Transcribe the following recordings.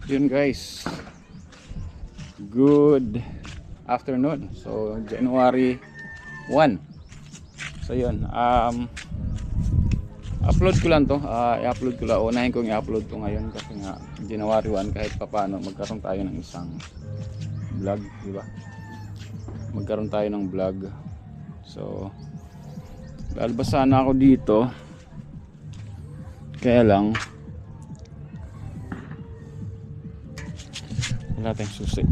Yun guys, good afternoon. So January 1. So yun, upload ko lang to, i-upload ko lang, unahin kong i-upload to ngayon kasi nga January 1 kahit papaano magkaroon tayo ng isang vlog, di ba? Magkaroon tayo ng vlog. So lalabas sana ako dito, kaya lang wala tayong susi.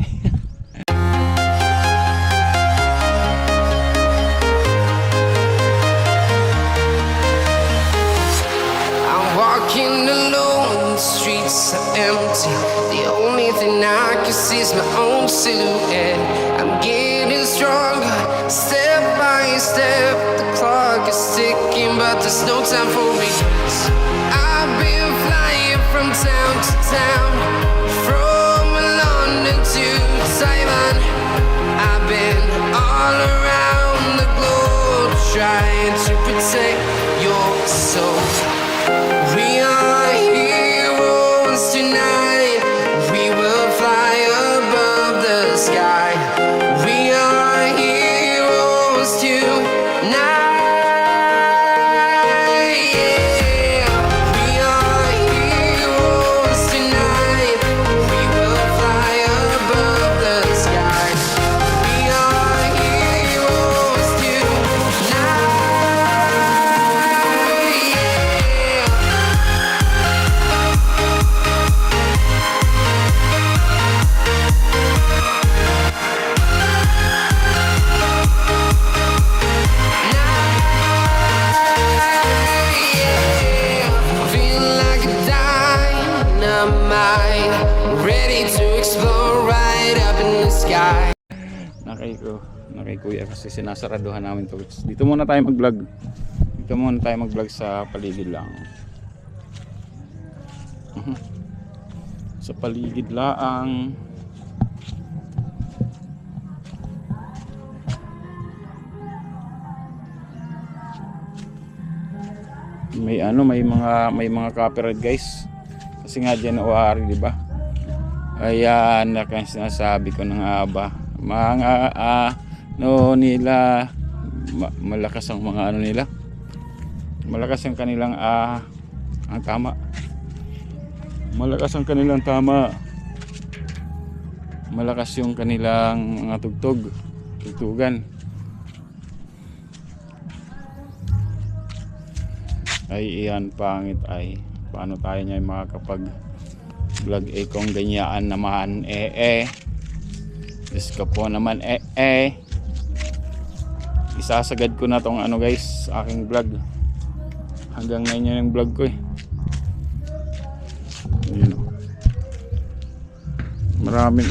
Walking alone, the streets are empty. The only thing I can see is my own silhouette. I'm getting stronger, step by step. The clock is ticking, but there's no time for me. I've been flying from town to town, from London to Taiwan. I've been all around the globe, trying to protect your soul. We are heroes tonight. We will fly above the sky. We are heroes tonight. Yeah. We are heroes tonight. We will fly above the sky. We are heroes tonight. Feel like a dynamite, ready to explode right up in the sky. Nakay kuya kasi sinasaraduhan namin to. Dito muna tayo mag-vlog. Dito muna tayo mag-vlog sa paligid lang. Sa paligid lang. May mga copyright guys. Kasi nga January, di ba? Ayan, nakang sinasabi ko ng aba. Mga nila malakas ang mga nila. Malakas ang kanilang ang tama. Malakas ang kanilang tama. Malakas yung kanilang mga tugtugan. Ay iyan pangit ay paano tayo niya makakapag vlog kung ganyaan naman Diyos ko po naman isasagad ko na tong guys aking vlog hanggang ngayon yung vlog ko yun marami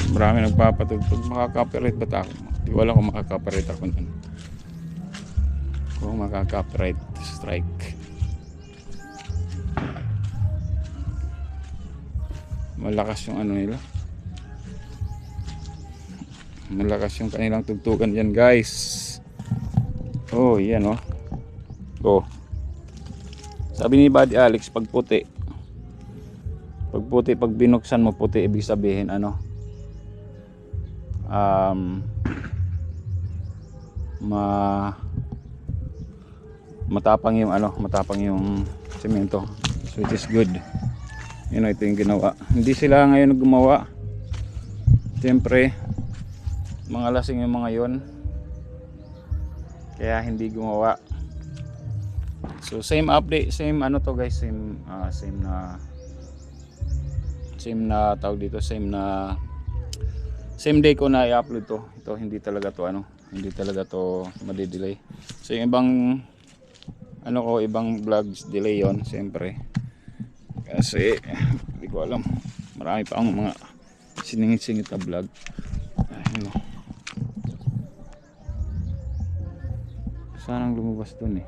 nagpapatugtog. Makaka-copyright ba ako? Di wala kung makaka-copyright ako nun. Kung makaka-copyright strike. Malakas yung nila. Malakas yung kanilang tugtugan dyan guys. Oh yan sabi ni Buddy Alex pag puti pag binuksan mo puti ibig sabihin matapang yung semento, which is good. Ito yung ginawa. Hindi sila ngayon gumawa. Siyempre mga lasing yung mga yon, kaya hindi gumawa. So same update, same to guys, same na tawag dito, same day ko na i-upload to. Ito hindi talaga to madidelay. So yung ibang ibang vlogs delay yon siyempre. Kasi hindi ko alam, marami pa ang mga siningit-singit na vlog. Sanang lumabas dun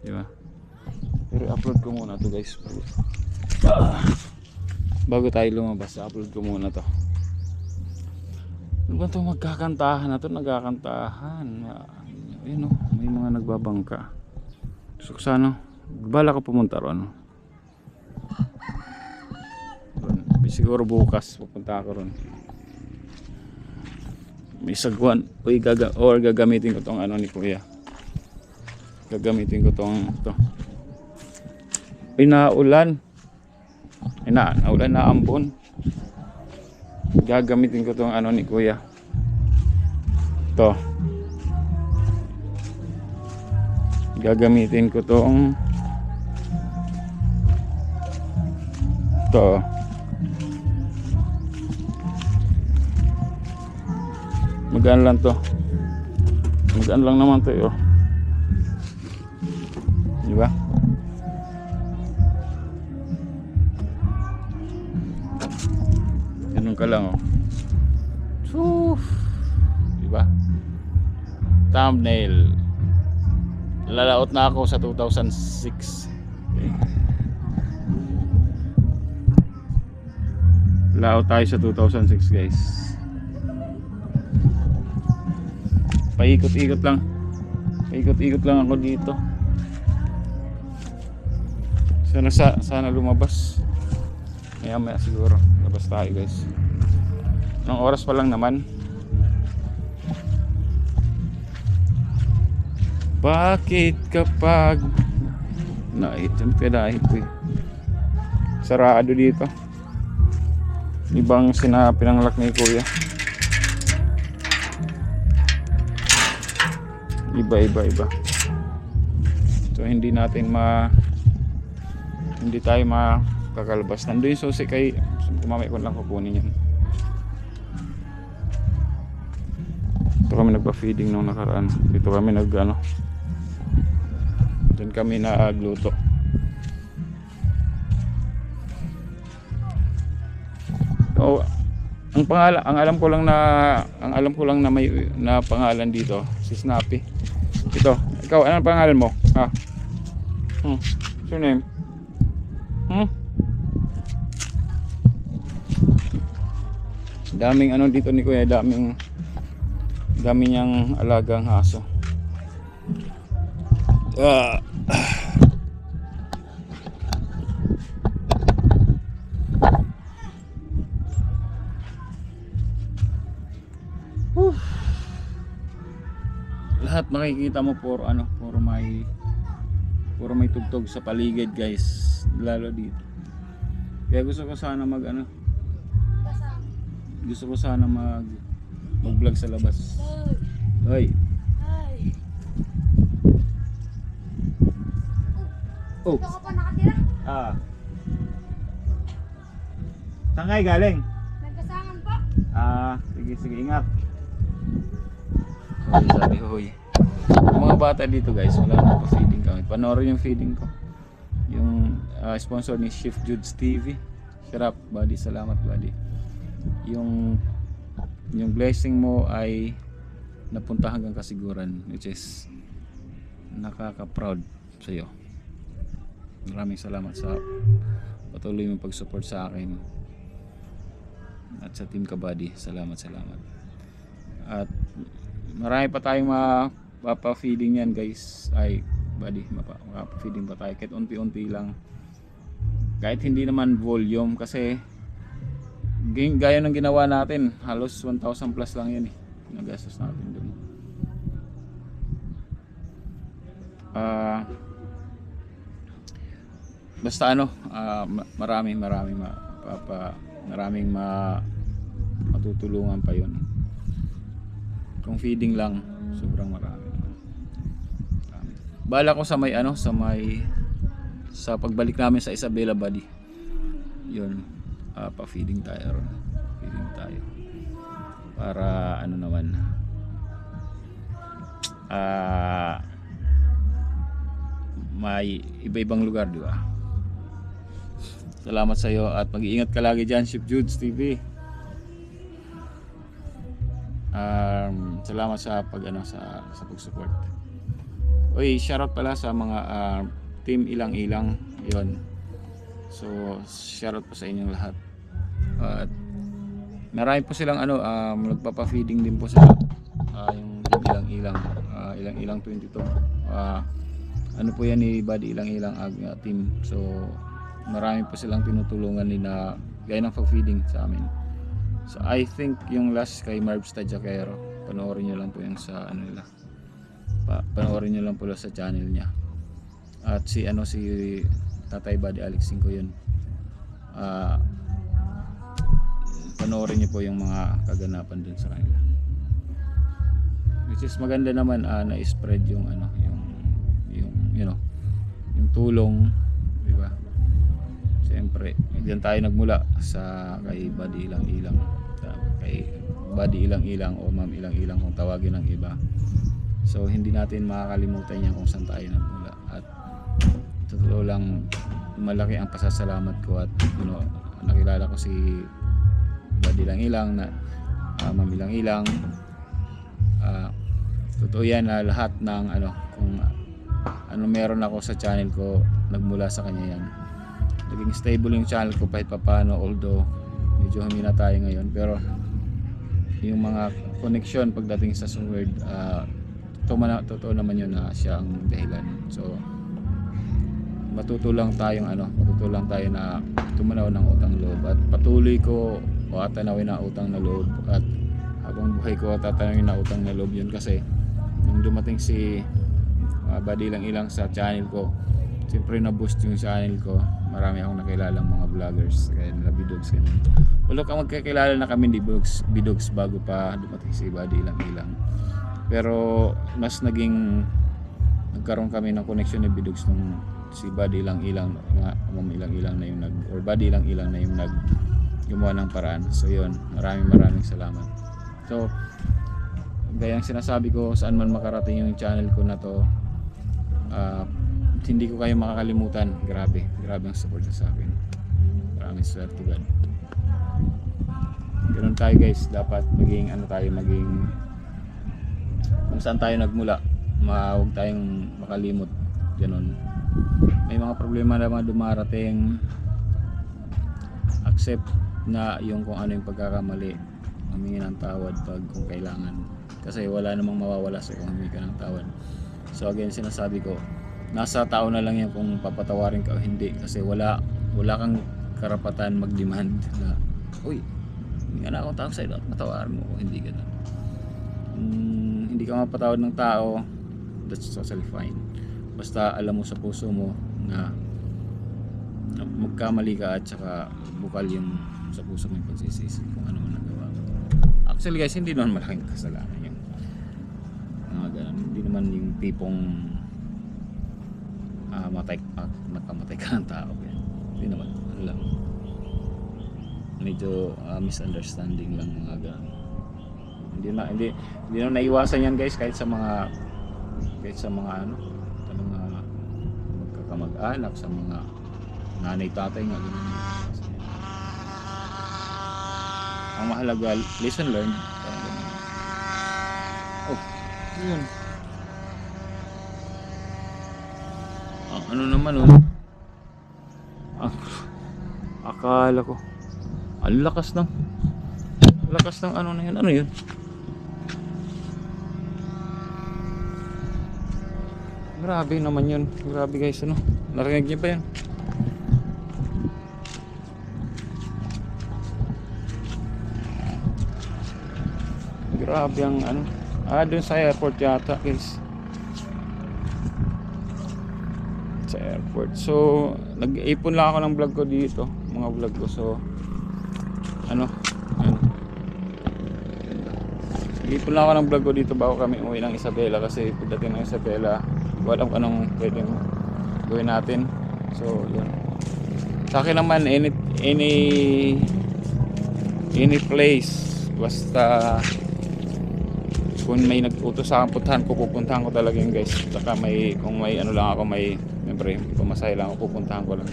diba? Pero upload ko muna to guys bago tayo lumabas. Upload ko muna to. Ano ba ito magkakantahan na to? Nagkakantahan may mga nagbabangka. So sana bala ka pumunta ron. siguro bukas pupunta ako ron. May sagwan. Uy, gagamitin ko tong ano ni kuya. Gagamitin ko tong to. Uy, naulan. Ay, naulan na ambon. Gagamitin ko tong ano ni kuya. To. Gagamitin ko tong to. Magaan lang to. Magaan lang naman to, oh. Di ba? Ganun ka lang, oh. So, di ba? Thumbnail. Lalaot na ako sa 2006. Okay. Laot tayo sa 2006, guys. Paikot-ikot lang. Paikot-ikot lang ako dito. Sana lumabas. Maya siguro labas tayo, guys. Anong oras pa lang naman? Bakit kapag naitim ka dahil ko sarado dito? Ibang pinanglak ni kuya. Iba. So hindi tayo makakalabas. Nandun yung susi kay kumamay ko lang kukunin yan. Dito kami nagpa-feeding nung nakaraan. Dito kami doon kami nagluto. So, ang alam ko lang na may na pangalan dito, si Snappy. Ito, ikaw ano ang pangalan mo? Ha? What's your name? Daming ano dito ni kuya, daming niyang alagang aso. Lahat makikita mo puro may tugtog sa paligid, guys, lalo dito. Kaya gusto ko sana mag vlog sa labas. Hoy. Oh. Dito ka pa nakatira? Saan kayo galing? Nagkasangan po. Sige, ingat. Sabi hoy. Yung mga bata dito, guys, wala na pa feeding kami. Panoorin yung feeding ko. Yung sponsor ni Chef Jude's TV. Sarap, buddy. Salamat, buddy. Yung blessing mo ay napunta hanggang kasiguran, which is nakaka-proud sa iyo. Maraming salamat sa patuloy mong pag-support sa akin at sa Team Kabady. Salamat. At marami pa tayong mapa-feeding yan, guys. Ay, buddy, mapa-feeding pa tayo kahit unti-unti lang. Kahit hindi naman volume, kasi gaya ng ginawa natin, halos 1,000 plus lang yan nagastos natin dun. Basta maraming matutulungan pa yun. Kung feeding lang, sobrang marami. Bala ko sa pagbalik namin sa Isabela, buddy. Yun, pa-feeding tayo ron. Feeding tayo. Para may iba-ibang lugar, di ba? Salamat sa iyo at mag-iingat ka lagi diyan, Chef Jude's TV. Salamat sa pag-support. Oy, shoutout pala sa mga team ilang-ilang 'yon. So, shoutout po sa inyong lahat. At marami po silang nagpapa-feeding din po sila. Yung team ilang-ilang 22. Ano po yan ni Buddy ilang-ilang team. So, marami pa silang tinutulungan nila gaya ng pag-feeding sa amin. So I think yung last kay Marbs Tajakero, panoorin nyo lang po yung sa ano nila. Panoorin nyo lang po sa channel niya. At si Tatay Buddy Alexin ko yun. Panoorin nyo po yung mga kaganapan dun sa kanila. Which is maganda naman na-spread yung yung tulong, di ba? Siyempre, diyan tayo nagmula sa kay Buddy Ilang-Ilang, kay Buddy Ilang-Ilang o Ma'am Ilang-Ilang kung tawagin ng iba. So hindi natin makakalimutan yan kung saan tayo nagmula. At totoo lang, malaki ang pasasalamat ko at nakilala ko si Buddy Ilang-Ilang na Ma'am Ilang-Ilang. Totoo yan na lahat ng kung meron ako sa channel ko, nagmula sa kanya yan. Naging stable yung channel ko kahit papaano, although medyo humina tayo ngayon, pero yung mga connection pagdating sa word, totoo naman yun na siya ang dahilan. So matuto lang tayo na tumanaw ng utang loob at patuloy ko tatanawin na utang na loob, at habang buhay ko tatanawin na utang na loob yun. Kasi nung dumating si Buddy Ilang-Ilang sa channel ko, siyempre na-boost yung channel ko. Marami akong nakilalang mga vloggers kaya nila Bidogs ganun. Wala kang magkakilala na kami ni Bidogs bago pa dumating si Buddy Ilang-Ilang. Pero mas nagkaroon kami ng connection ni Bidogs nung si Buddy Ilang-Ilang, Ma'am Ilang-Ilang na yung Buddy Ilang-Ilang na yung gumawa ng paraan. So yun, maraming salamat. So gayang sinasabi ko, saan man makarating yung channel ko na to, hindi ko kayo makakalimutan. Grabe ang support sa akin. Maraming swerte God. Ganun tayo guys, dapat maging kung saan tayo nagmula, huwag tayong makalimot. Ganun. May mga problema naman dumarating, accept na yung kung ano yung pagkakamali, humingi ng tawad kung kailangan, kasi wala namang mawawala sa kung humingi ka ng tawad. So again, sinasabi ko, nasa tao na lang yan kung papatawarin ka o hindi, kasi wala kang karapatan mag-demand na uy, hindi na akong tao sa'yo, matawarin mo o hindi ganun. Hindi ka mapatawad ng tao, that's totally fine. Basta alam mo sa puso mo na magkamali ka at saka bukal yung sa puso mo yung pagsisisi kung ano man nagawa mo. Actually guys, hindi naman malaking kasalanan yung ganun. Hindi naman yung tipong nagkamatay ka ng tao. Hindi naman, ano lang, medyo misunderstanding lang mga ganun. Hindi na naiwasan yan guys, kahit sa mga magkakamag-anak, sa mga nanay tatay nga ganun. Ang mahalaga, lesson learned. Oh, yun. Ano naman akala ko ang lakas ng ano na yun. Ano yun? Grabe naman yun. Grabe guys, narinig niyo ba yan? Grabe ang dun sa airport yata guys. Sa airport. So nag-ipon lang ako ng vlog ko dito, mga vlog ko. So nag-ipon lang ako ng vlog ko dito bago kami umuwi ng Isabela, kasi pagdating ng Isabela wala kung anong pwedeng gawin natin. So yun, sa akin naman any place, basta kung may nag-utos sa akin pupuntahan ko talaga yun guys. Saka kung may lang ako, siyempre pamasahe lang ako, pupuntahan ko lang.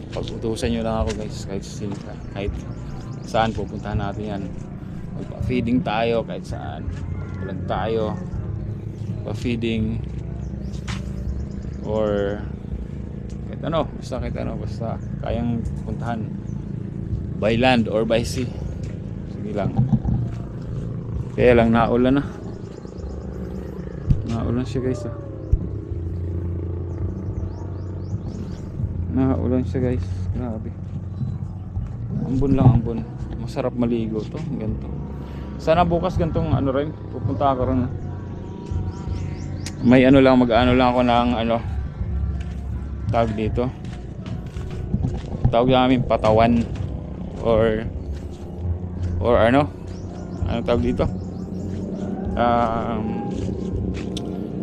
Pag-utusan nyo lang ako guys, kahit saan pupuntahan natin yan. Magpa-feeding tayo kahit saan, vlog tayo, pa-feeding or kahit basta kayang puntahan by land or by sea, sige lang. Kaya lang naulan siya guys. Naulan siya guys. Grabe. Ambon lang, ambon. Masarap maligo to. Ganito. Sana bukas gantong ano rin. Pupunta ako rin. May ano lang, mag-ano lang ako ng ano. Tawag dito. Tawag namin patawan. Or ano? Ano tawag dito?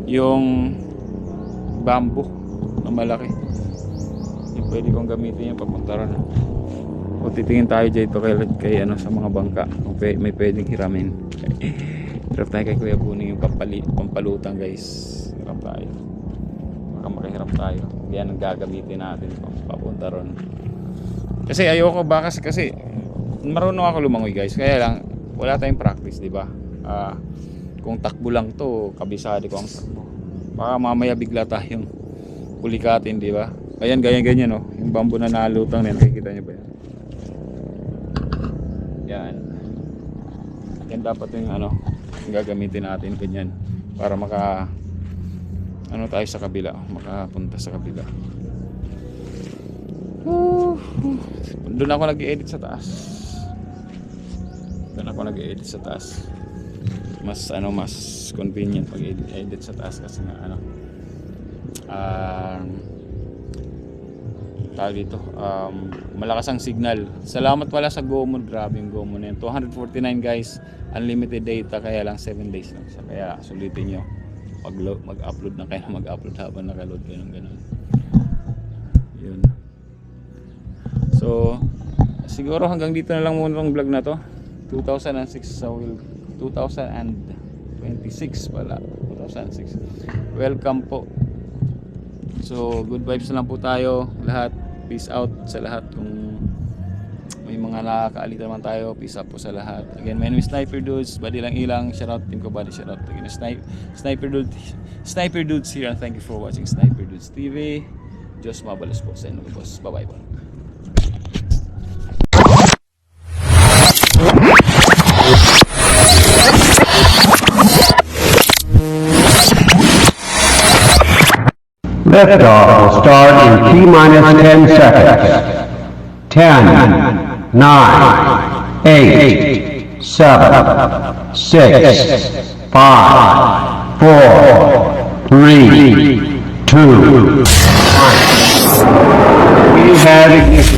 Yung bamboo na malaki. Yung pwede kong gamitin yung papunta ron. O titingin tayo dito kay ano sa mga bangka kung may pwedeng hiramin. Hirap tayo kay Kuya Buning yung pampalutang guys. Hirap tayo. Baka makahiram tayo. Yan ang gagamitin natin papunta ron. Kasi ayoko ba kasi marunong ako lumangoy guys. Kaya lang wala tayong practice, di ba? Kung takbo lang to, kabisado ko ang takbo. Baka mamaya bigla tayong kulikatin, di ba? Ayan, ganyan no. Yung bamboo na nalutang na yan, nakikita niyo ba yan? Yan dapat yung ano, yung gagamitin natin ganyan para ano tayo sa kabila, makapunta sa kabila. Doon ako nag-edit sa taas. Mas convenient pag edit sa taas kasi nga ano tawag dito, malakas ang signal. Salamat pala sa GoMo, grabe yung GoMo na yun. 249 guys, unlimited data, kaya lang 7 days lang siya. Kaya sulitin nyo mag-upload na kayo, mag-upload habang nakaload kayo ng ganun. Yun. So siguro hanggang dito na lang muna ang vlog na to. 2006 sa 2026 pala, 2006. Welcome po. So good vibes na lang po tayo lahat. Peace out sa lahat. Kung may mga nakakaalita naman tayo, peace out po sa lahat. Again, my name is Sniper Dudes, Badi lang ilang, shout out Team Kabady, shout out again Sniper Dudes here, and thank you for watching Sniper Dudes TV. Diyos mabalas po sa inyo, boss. Bye bye po. Liftoff will start in T-minus 10 seconds. 10, 9, 8, 7, 6, 5, 4, 3, 2, 1. We have ignition.